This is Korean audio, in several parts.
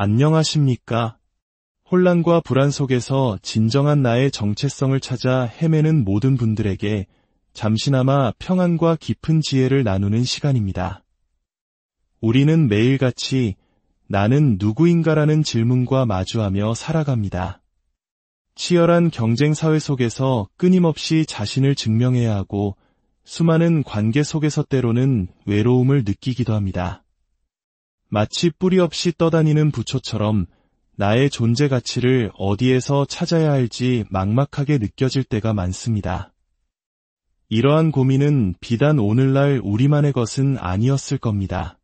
안녕하십니까? 혼란과 불안 속에서 진정한 나의 정체성을 찾아 헤매는 모든 분들에게 잠시나마 평안과 깊은 지혜를 나누는 시간입니다. 우리는 매일같이 나는 누구인가라는 질문과 마주하며 살아갑니다. 치열한 경쟁 사회 속에서 끊임없이 자신을 증명해야 하고 수많은 관계 속에서 때로는 외로움을 느끼기도 합니다. 마치 뿌리 없이 떠다니는 부초처럼 나의 존재 가치를 어디에서 찾아야 할지 막막하게 느껴질 때가 많습니다. 이러한 고민은 비단 오늘날 우리만의 것은 아니었을 겁니다.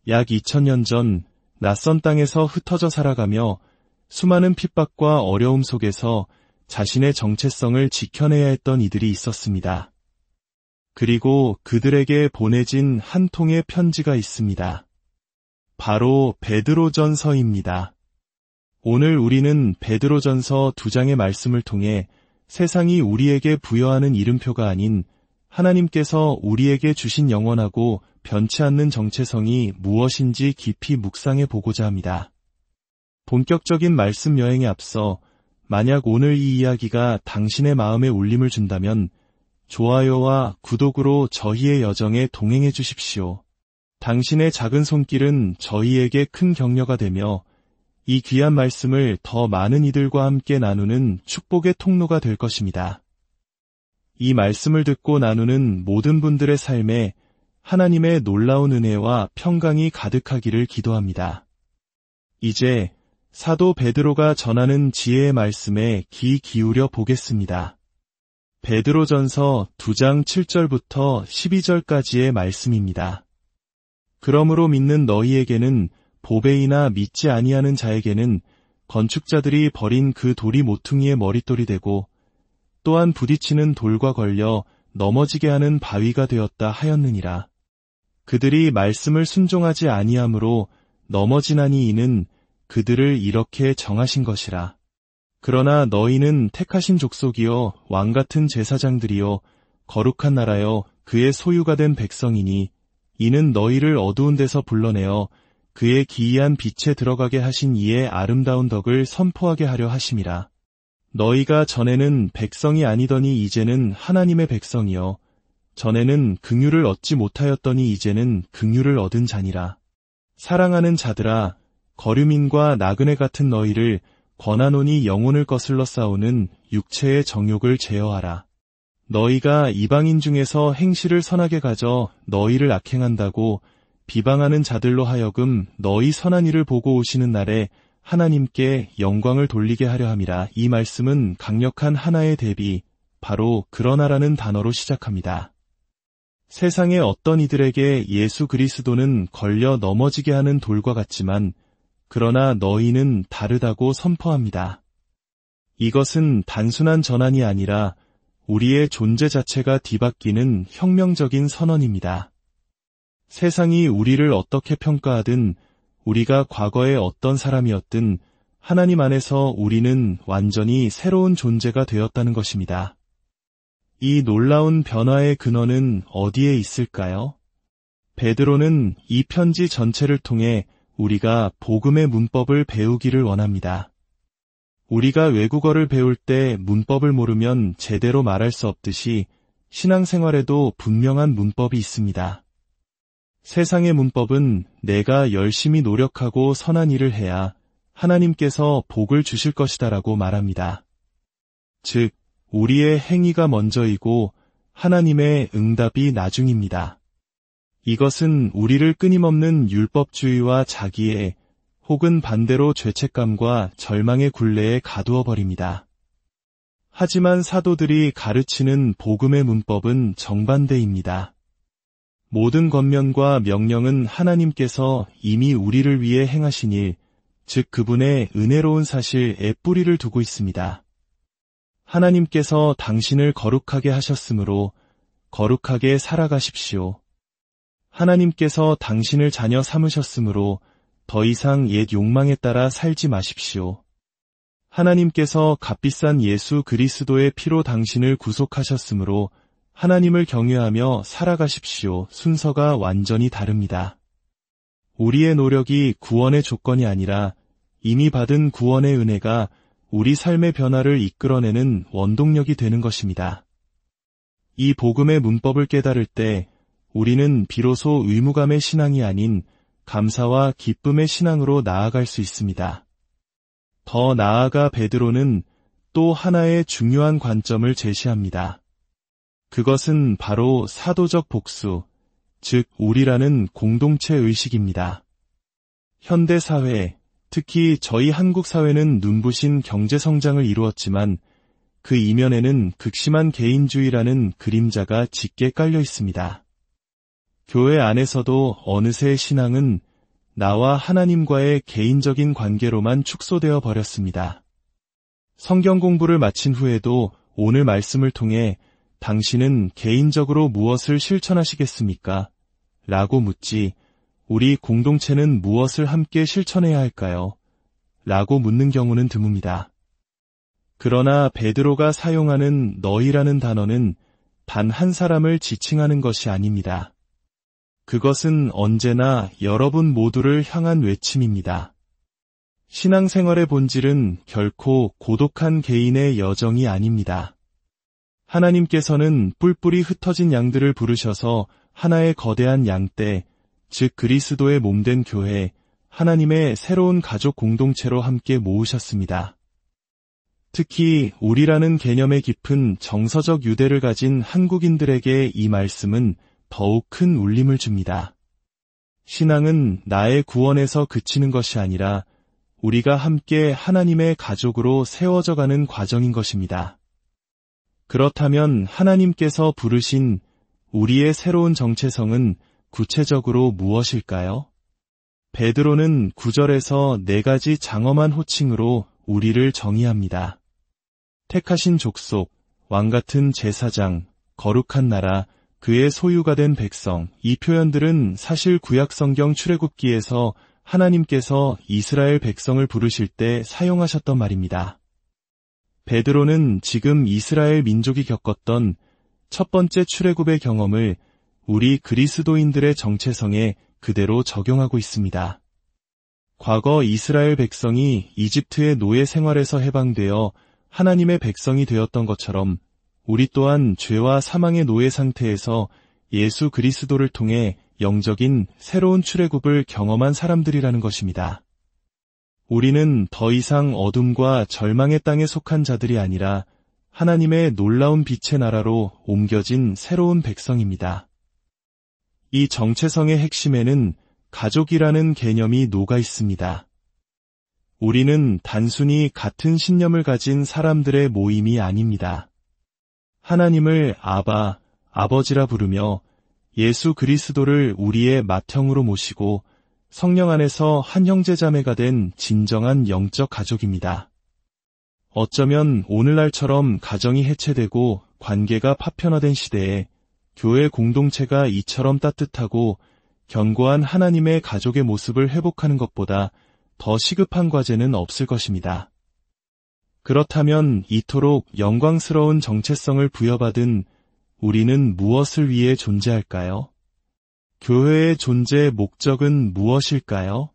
약 2000년 전 낯선 땅에서 흩어져 살아가며 수많은 핍박과 어려움 속에서 자신의 정체성을 지켜내야 했던 이들이 있었습니다. 그리고 그들에게 보내진 한 통의 편지가 있습니다. 바로 베드로전서입니다. 오늘 우리는 베드로전서 2장의 말씀을 통해 세상이 우리에게 부여하는 이름표가 아닌 하나님께서 우리에게 주신 영원하고 변치 않는 정체성이 무엇인지 깊이 묵상해 보고자 합니다. 본격적인 말씀 여행에 앞서 만약 오늘 이 이야기가 당신의 마음에 울림을 준다면 좋아요와 구독으로 저희의 여정에 동행해 주십시오. 당신의 작은 손길은 저희에게 큰 격려가 되며 이 귀한 말씀을 더 많은 이들과 함께 나누는 축복의 통로가 될 것입니다. 이 말씀을 듣고 나누는 모든 분들의 삶에 하나님의 놀라운 은혜와 평강이 가득하기를 기도합니다. 이제 사도 베드로가 전하는 지혜의 말씀에 귀 기울여 보겠습니다. 베드로전서 2장 7절부터 12절까지의 말씀입니다. 그러므로 믿는 너희에게는 보배이나 믿지 아니하는 자에게는 건축자들이 버린 그 돌이 모퉁이의 머릿돌이 되고 또한 부딪히는 돌과 걸려 넘어지게 하는 바위가 되었다 하였느니라. 그들이 말씀을 순종하지 아니하므로 넘어지나니 이는 그들을 이렇게 정하신 것이라. 그러나 너희는 택하신 족속이요 왕같은 제사장들이요 거룩한 나라요 그의 소유가 된 백성이니 이는 너희를 어두운 데서 불러내어 그의 기이한 빛에 들어가게 하신 이의 아름다운 덕을 선포하게 하려 하심이라. 너희가 전에는 백성이 아니더니 이제는 하나님의 백성이요 전에는 긍휼을 얻지 못하였더니 이제는 긍휼을 얻은 자니라. 사랑하는 자들아 거류민과 나그네 같은 너희를 권하노니 영혼을 거슬러 싸우는 육체의 정욕을 제어하라. 너희가 이방인 중에서 행실을 선하게 가져 너희를 악행한다고 비방하는 자들로 하여금 너희 선한 일을 보고 오시는 날에 하나님께 영광을 돌리게 하려 함이라. 이 말씀은 강력한 하나의 대비, 바로 그러나라는 단어로 시작합니다. 세상의 어떤 이들에게 예수 그리스도는 걸려 넘어지게 하는 돌과 같지만 그러나 너희는 다르다고 선포합니다. 이것은 단순한 전환이 아니라 우리의 존재 자체가 뒤바뀌는 혁명적인 선언입니다. 세상이 우리를 어떻게 평가하든 우리가 과거에 어떤 사람이었든 하나님 안에서 우리는 완전히 새로운 존재가 되었다는 것입니다. 이 놀라운 변화의 근원은 어디에 있을까요? 베드로는 이 편지 전체를 통해 우리가 복음의 문법을 배우기를 원합니다. 우리가 외국어를 배울 때 문법을 모르면 제대로 말할 수 없듯이 신앙생활에도 분명한 문법이 있습니다. 세상의 문법은 내가 열심히 노력하고 선한 일을 해야 하나님께서 복을 주실 것이다라고 말합니다. 즉, 우리의 행위가 먼저이고 하나님의 응답이 나중입니다. 이것은 우리를 끊임없는 율법주의와 자기애 혹은 반대로 죄책감과 절망의 굴레에 가두어 버립니다. 하지만 사도들이 가르치는 복음의 문법은 정반대입니다. 모든 권면과 명령은 하나님께서 이미 우리를 위해 행하신 일, 즉 그분의 은혜로운 사실에 뿌리를 두고 있습니다. 하나님께서 당신을 거룩하게 하셨으므로 거룩하게 살아가십시오. 하나님께서 당신을 자녀 삼으셨으므로 더 이상 옛 욕망에 따라 살지 마십시오. 하나님께서 값비싼 예수 그리스도의 피로 당신을 구속하셨으므로 하나님을 경외하며 살아가십시오. 순서가 완전히 다릅니다. 우리의 노력이 구원의 조건이 아니라 이미 받은 구원의 은혜가 우리 삶의 변화를 이끌어내는 원동력이 되는 것입니다. 이 복음의 문법을 깨달을 때 우리는 비로소 의무감의 신앙이 아닌 감사와 기쁨의 신앙으로 나아갈 수 있습니다. 더 나아가 베드로는 또 하나의 중요한 관점을 제시합니다. 그것은 바로 사도적 복수, 즉 우리라는 공동체 의식입니다. 현대 사회, 특히 저희 한국 사회는 눈부신 경제 성장을 이루었지만 그 이면에는 극심한 개인주의라는 그림자가 짙게 깔려 있습니다. 교회 안에서도 어느새 신앙은 나와 하나님과의 개인적인 관계로만 축소되어 버렸습니다. 성경 공부를 마친 후에도 오늘 말씀을 통해 당신은 개인적으로 무엇을 실천하시겠습니까? 라고 묻지 우리 공동체는 무엇을 함께 실천해야 할까요? 라고 묻는 경우는 드뭅니다. 그러나 베드로가 사용하는 너희라는 단어는 단 한 사람을 지칭하는 것이 아닙니다. 그것은 언제나 여러분 모두를 향한 외침입니다. 신앙생활의 본질은 결코 고독한 개인의 여정이 아닙니다. 하나님께서는 뿔뿔이 흩어진 양들을 부르셔서 하나의 거대한 양떼, 즉 그리스도의 몸된 교회, 하나님의 새로운 가족 공동체로 함께 모으셨습니다. 특히 우리라는 개념의 깊은 정서적 유대를 가진 한국인들에게 이 말씀은 더욱 큰 울림을 줍니다. 신앙은 나의 구원에서 그치는 것이 아니라 우리가 함께 하나님의 가족으로 세워져가는 과정인 것입니다. 그렇다면 하나님께서 부르신 우리의 새로운 정체성은 구체적으로 무엇일까요? 베드로는 9절에서 4가지 장엄한 호칭으로 우리를 정의합니다. 택하신 족속, 왕같은 제사장, 거룩한 나라, 그의 소유가 된 백성, 이 표현들은 사실 구약성경 출애굽기에서 하나님께서 이스라엘 백성을 부르실 때 사용하셨던 말입니다. 베드로는 지금 이스라엘 민족이 겪었던 첫 번째 출애굽의 경험을 우리 그리스도인들의 정체성에 그대로 적용하고 있습니다. 과거 이스라엘 백성이 이집트의 노예 생활에서 해방되어 하나님의 백성이 되었던 것처럼 우리 또한 죄와 사망의 노예 상태에서 예수 그리스도를 통해 영적인 새로운 출애굽을 경험한 사람들이라는 것입니다. 우리는 더 이상 어둠과 절망의 땅에 속한 자들이 아니라 하나님의 놀라운 빛의 나라로 옮겨진 새로운 백성입니다. 이 정체성의 핵심에는 가족이라는 개념이 녹아 있습니다. 우리는 단순히 같은 신념을 가진 사람들의 모임이 아닙니다. 하나님을 아바, 아버지라 부르며 예수 그리스도를 우리의 맏형으로 모시고 성령 안에서 한 형제자매가 된 진정한 영적 가족입니다. 어쩌면 오늘날처럼 가정이 해체되고 관계가 파편화된 시대에 교회 공동체가 이처럼 따뜻하고 견고한 하나님의 가족의 모습을 회복하는 것보다 더 시급한 과제는 없을 것입니다. 그렇다면 이토록 영광스러운 정체성을 부여받은 우리는 무엇을 위해 존재할까요? 교회의 존재의 목적은 무엇일까요?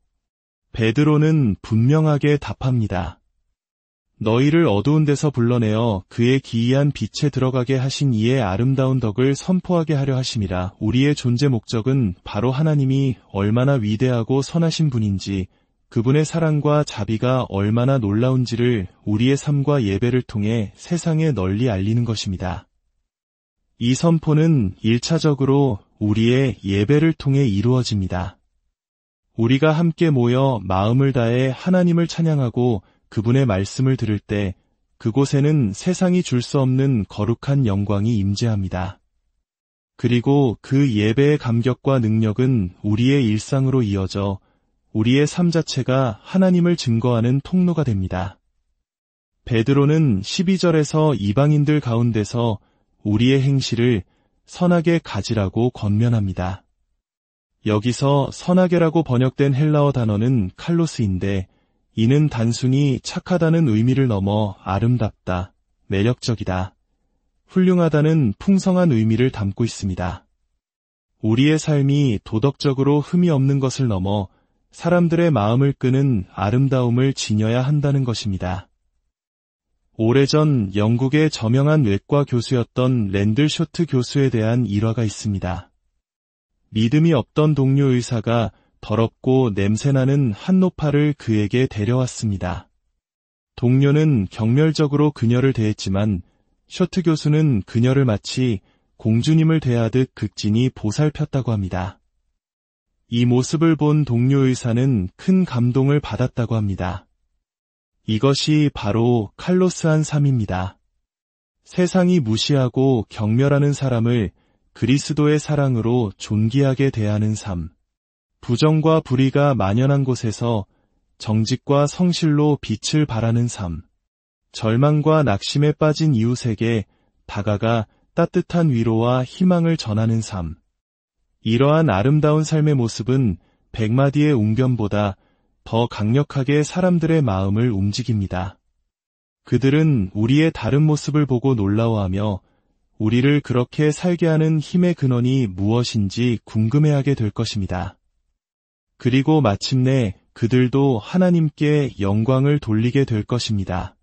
베드로는 분명하게 답합니다. 너희를 어두운 데서 불러내어 그의 기이한 빛에 들어가게 하신 이의 아름다운 덕을 선포하게 하려 하심이라. 우리의 존재 목적은 바로 하나님이 얼마나 위대하고 선하신 분인지, 그분의 사랑과 자비가 얼마나 놀라운지를 우리의 삶과 예배를 통해 세상에 널리 알리는 것입니다. 이 선포는 1차적으로 우리의 예배를 통해 이루어집니다. 우리가 함께 모여 마음을 다해 하나님을 찬양하고 그분의 말씀을 들을 때 그곳에는 세상이 줄 수 없는 거룩한 영광이 임재합니다. 그리고 그 예배의 감격과 능력은 우리의 일상으로 이어져 우리의 삶 자체가 하나님을 증거하는 통로가 됩니다. 베드로는 12절에서 이방인들 가운데서 우리의 행실을 선하게 가지라고 권면합니다. 여기서 선하게라고 번역된 헬라어 단어는 칼로스인데 이는 단순히 착하다는 의미를 넘어 아름답다, 매력적이다, 훌륭하다는 풍성한 의미를 담고 있습니다. 우리의 삶이 도덕적으로 흠이 없는 것을 넘어 사람들의 마음을 끄는 아름다움을 지녀야 한다는 것입니다. 오래전 영국의 저명한 외과 교수였던 랜들 쇼트 교수에 대한 일화가 있습니다. 믿음이 없던 동료 의사가 더럽고 냄새나는 한 노파를 그에게 데려왔습니다. 동료는 경멸적으로 그녀를 대했지만 쇼트 교수는 그녀를 마치 공주님을 대하듯 극진히 보살폈다고 합니다. 이 모습을 본 동료 의사는 큰 감동을 받았다고 합니다. 이것이 바로 칼로스한 삶입니다. 세상이 무시하고 경멸하는 사람을 그리스도의 사랑으로 존귀하게 대하는 삶. 부정과 불의가 만연한 곳에서 정직과 성실로 빛을 발하는 삶. 절망과 낙심에 빠진 이웃에게 다가가 따뜻한 위로와 희망을 전하는 삶. 이러한 아름다운 삶의 모습은 100마디의 웅변보다 더 강력하게 사람들의 마음을 움직입니다. 그들은 우리의 다른 모습을 보고 놀라워하며 우리를 그렇게 살게 하는 힘의 근원이 무엇인지 궁금해하게 될 것입니다. 그리고 마침내 그들도 하나님께 영광을 돌리게 될 것입니다.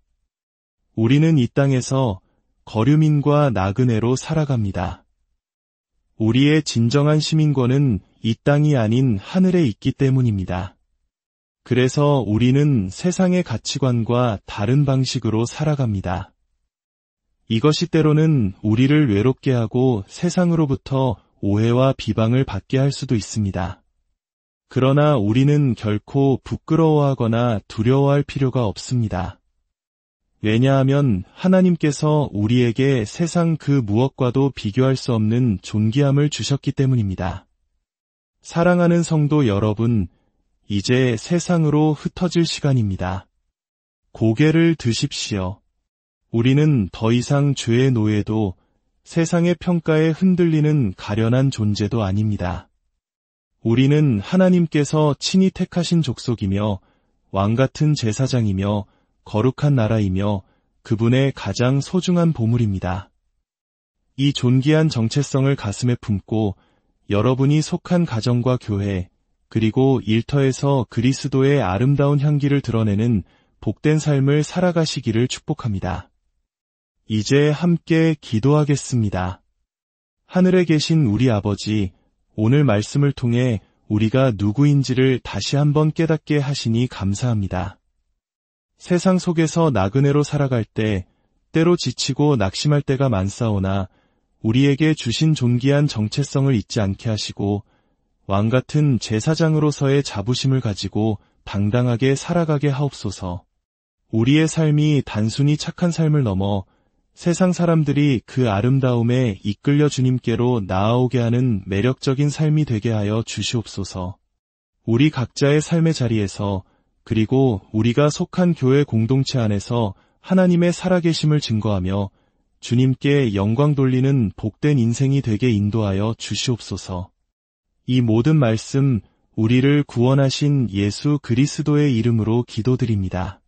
우리는 이 땅에서 거류민과 나그네로 살아갑니다. 우리의 진정한 시민권은 이 땅이 아닌 하늘에 있기 때문입니다. 그래서 우리는 세상의 가치관과 다른 방식으로 살아갑니다. 이것이 때로는 우리를 외롭게 하고 세상으로부터 오해와 비방을 받게 할 수도 있습니다. 그러나 우리는 결코 부끄러워하거나 두려워할 필요가 없습니다. 왜냐하면 하나님께서 우리에게 세상 그 무엇과도 비교할 수 없는 존귀함을 주셨기 때문입니다. 사랑하는 성도 여러분, 이제 세상으로 흩어질 시간입니다. 고개를 드십시오. 우리는 더 이상 죄의 노예도 세상의 평가에 흔들리는 가련한 존재도 아닙니다. 우리는 하나님께서 친히 택하신 족속이며 왕같은 제사장이며 거룩한 나라이며 그분의 가장 소중한 보물입니다. 이 존귀한 정체성을 가슴에 품고 여러분이 속한 가정과 교회, 그리고 일터에서 그리스도의 아름다운 향기를 드러내는 복된 삶을 살아가시기를 축복합니다. 이제 함께 기도하겠습니다. 하늘에 계신 우리 아버지, 오늘 말씀을 통해 우리가 누구인지를 다시 한번 깨닫게 하시니 감사합니다. 세상 속에서 나그네로 살아갈 때 때로 지치고 낙심할 때가 많사오나 우리에게 주신 존귀한 정체성을 잊지 않게 하시고 왕같은 제사장으로서의 자부심을 가지고 당당하게 살아가게 하옵소서. 우리의 삶이 단순히 착한 삶을 넘어 세상 사람들이 그 아름다움에 이끌려 주님께로 나아오게 하는 매력적인 삶이 되게 하여 주시옵소서. 우리 각자의 삶의 자리에서 그리고 우리가 속한 교회 공동체 안에서 하나님의 살아계심을 증거하며 주님께 영광 돌리는 복된 인생이 되게 인도하여 주시옵소서. 이 모든 말씀 우리를 구원하신 예수 그리스도의 이름으로 기도드립니다.